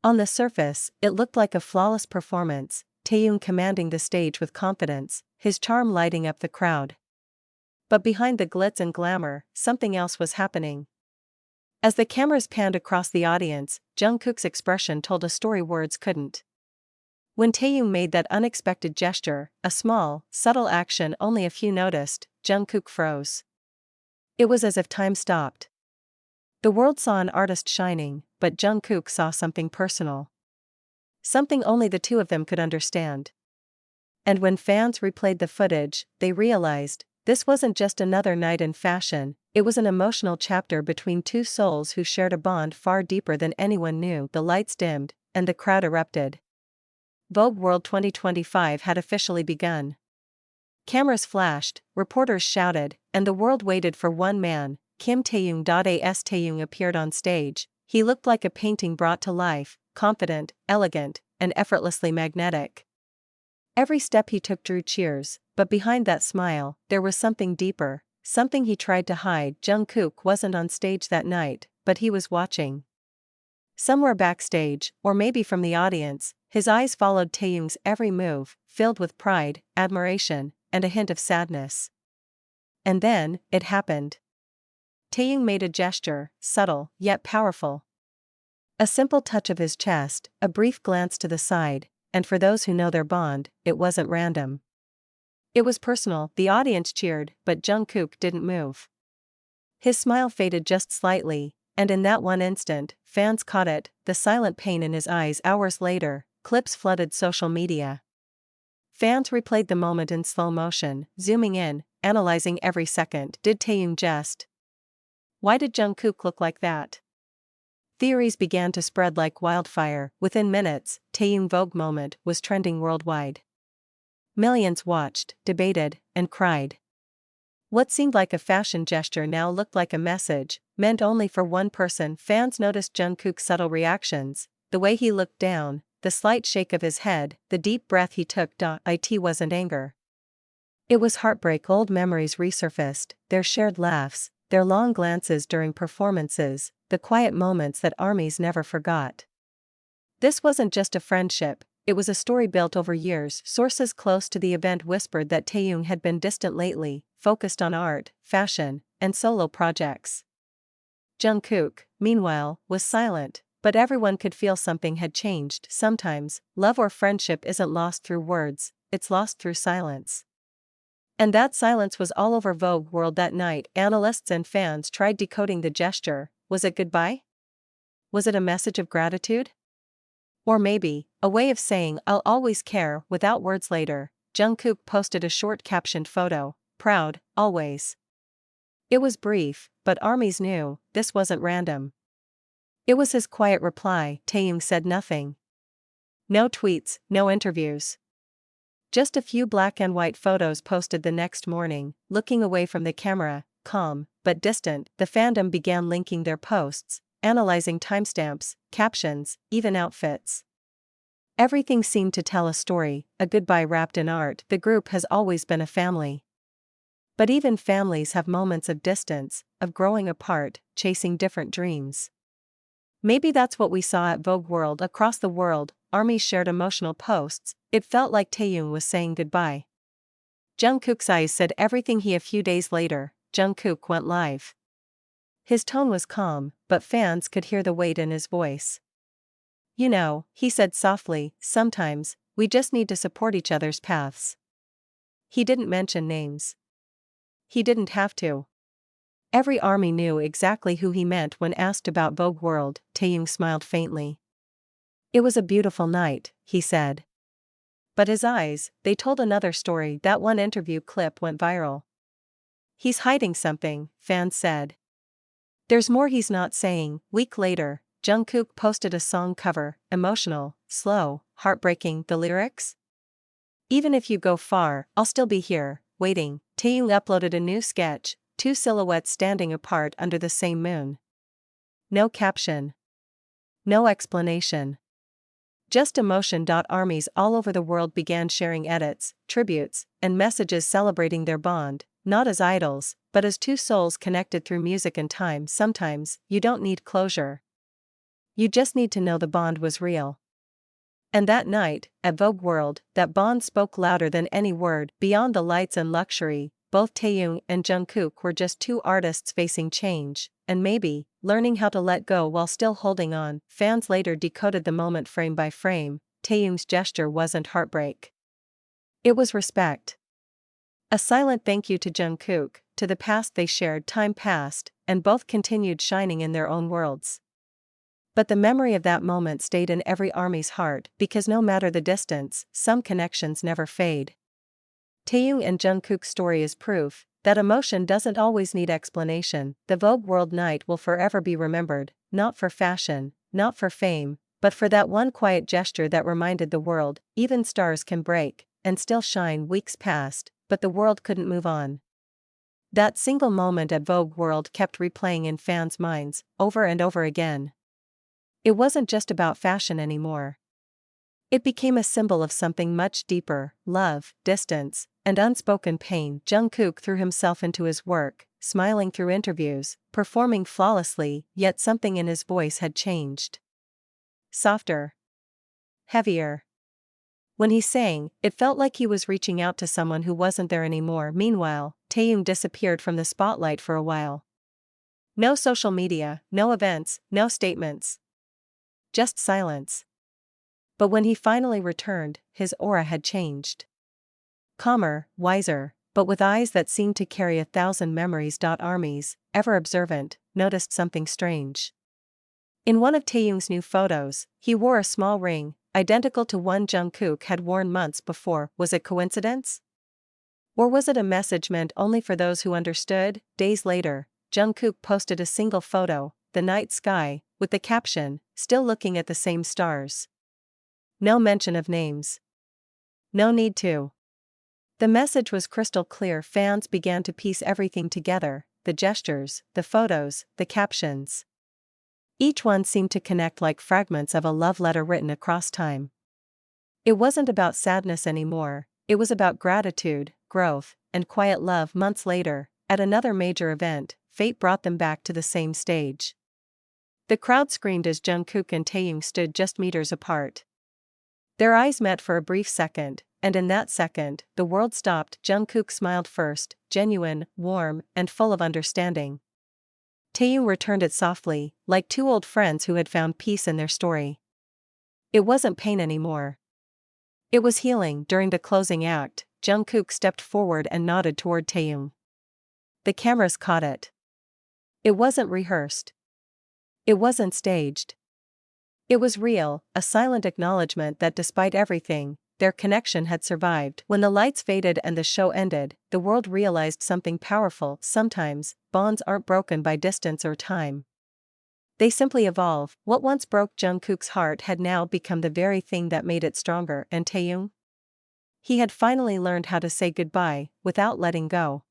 On the surface, it looked like a flawless performance, Taehyung commanding the stage with confidence, his charm lighting up the crowd. But behind the glitz and glamour, something else was happening. As the cameras panned across the audience, Jungkook's expression told a story words couldn't. When Taehyung made that unexpected gesture, a small, subtle action only a few noticed, Jungkook froze. It was as if time stopped. The world saw an artist shining, but Jungkook saw something personal. Something only the two of them could understand. And when fans replayed the footage, they realized, this wasn't just another night in fashion, it was an emotional chapter between two souls who shared a bond far deeper than anyone knew. The lights dimmed, and the crowd erupted. Vogue World 2025 had officially begun. Cameras flashed, reporters shouted, and the world waited for one man, Kim Taehyung. As Taehyung appeared on stage, he looked like a painting brought to life, confident, elegant, and effortlessly magnetic. Every step he took drew cheers, but behind that smile, there was something deeper, something he tried to hide. Jungkook wasn't on stage that night, but he was watching. Somewhere backstage, or maybe from the audience, his eyes followed Taehyung's every move, filled with pride, admiration, and a hint of sadness. And then, it happened. Taehyung made a gesture, subtle, yet powerful. A simple touch of his chest, a brief glance to the side, and for those who know their bond, it wasn't random. It was personal. The audience cheered, but Jungkook didn't move. His smile faded just slightly, and in that one instant, fans caught it, the silent pain in his eyes. Hours later, clips flooded social media. Fans replayed the moment in slow motion, zooming in, analyzing every second. Did Taehyung jest? Why did Jungkook look like that? Theories began to spread like wildfire. Within minutes, Taehyung Vogue moment was trending worldwide. Millions watched, debated, and cried. What seemed like a fashion gesture now looked like a message, meant only for one person. Fans noticed Jungkook's subtle reactions, the way he looked down, the slight shake of his head, the deep breath he took. It wasn't anger. It was heartbreak. Old memories resurfaced, their shared laughs, their long glances during performances, the quiet moments that armies never forgot. This wasn't just a friendship, it was a story built over years. Sources close to the event whispered that Taehyung had been distant lately, focused on art, fashion, and solo projects. Jungkook, meanwhile, was silent, but everyone could feel something had changed. Sometimes, love or friendship isn't lost through words, it's lost through silence. And that silence was all over Vogue World that night. Analysts and fans tried decoding the gesture. Was it goodbye? Was it a message of gratitude? Or maybe, a way of saying I'll always care without words. Later, Jungkook posted a short captioned photo, proud, always. It was brief, but armies knew, this wasn't random. It was his quiet reply. Taehyung said nothing. No tweets, no interviews. Just a few black and white photos posted the next morning, looking away from the camera, calm, but distant. The fandom began linking their posts, analyzing timestamps, captions, even outfits. Everything seemed to tell a story, a goodbye wrapped in art. The group has always been a family. But even families have moments of distance, of growing apart, chasing different dreams. Maybe that's what we saw at Vogue World. Across the world, armies shared emotional posts. It felt like Taehyung was saying goodbye. Jungkook's eyes said everything. A few days later, Jungkook went live. His tone was calm, but fans could hear the weight in his voice. You know, he said softly, sometimes, we just need to support each other's paths. He didn't mention names. He didn't have to. Every army knew exactly who he meant when asked about Vogue World. Taehyung smiled faintly. It was a beautiful night, he said. But his eyes, they told another story. That one interview clip went viral. He's hiding something, fans said. There's more he's not saying. Week later, Jungkook posted a song cover, emotional, slow, heartbreaking. The lyrics? Even if you go far, I'll still be here, waiting. Taehyung uploaded a new sketch, two silhouettes standing apart under the same moon. No caption. No explanation. Just emotion. Armies all over the world began sharing edits, tributes, and messages celebrating their bond, not as idols, but as two souls connected through music and time. Sometimes, you don't need closure. You just need to know the bond was real. And that night, at Vogue World, that bond spoke louder than any word. Beyond the lights and luxury, both Taehyung and Jungkook were just two artists facing change, and maybe, learning how to let go while still holding on. Fans later decoded the moment frame by frame. Taehyung's gesture wasn't heartbreak. It was respect. A silent thank you to Jungkook, to the past they shared. Time passed, and both continued shining in their own worlds. But the memory of that moment stayed in every ARMY's heart, because no matter the distance, some connections never fade. Taehyung and Jungkook's story is proof that emotion doesn't always need explanation. The Vogue World night will forever be remembered, not for fashion, not for fame, but for that one quiet gesture that reminded the world, even stars can break and still shine. Weeks passed, but the world couldn't move on. That single moment at Vogue World kept replaying in fans' minds, over and over again. It wasn't just about fashion anymore. It became a symbol of something much deeper: love, distance, and unspoken pain. Jungkook threw himself into his work, smiling through interviews, performing flawlessly, yet something in his voice had changed. Softer. Heavier. When he sang, it felt like he was reaching out to someone who wasn't there anymore. Meanwhile, Taehyung disappeared from the spotlight for a while. No social media, no events, no statements. Just silence. But when he finally returned, his aura had changed. Calmer, wiser, but with eyes that seemed to carry 1,000 memories. ARMYs, ever observant, noticed something strange. In one of Taehyung's new photos, he wore a small ring, identical to one Jungkook had worn months before. Was it coincidence? Or was it a message meant only for those who understood? Days later, Jungkook posted a single photo, the night sky, with the caption, "Still looking at the same stars." No mention of names. No need to. The message was crystal clear. Fans began to piece everything together: the gestures, the photos, the captions. Each one seemed to connect like fragments of a love letter written across time. It wasn't about sadness anymore, it was about gratitude, growth, and quiet love. Months later, at another major event, fate brought them back to the same stage. The crowd screamed as Jungkook and Taehyung stood just meters apart. Their eyes met for a brief second, and in that second, the world stopped. Jungkook smiled first, genuine, warm, and full of understanding. Taehyung returned it softly, like two old friends who had found peace in their story. It wasn't pain anymore. It was healing. During the closing act, Jungkook stepped forward and nodded toward Taehyung. The cameras caught it. It wasn't rehearsed. It wasn't staged. It was real, a silent acknowledgement that despite everything, their connection had survived. When the lights faded and the show ended, the world realized something powerful. Sometimes, bonds aren't broken by distance or time. They simply evolve. What once broke Jungkook's heart had now become the very thing that made it stronger. And Taehyung? He had finally learned how to say goodbye, without letting go.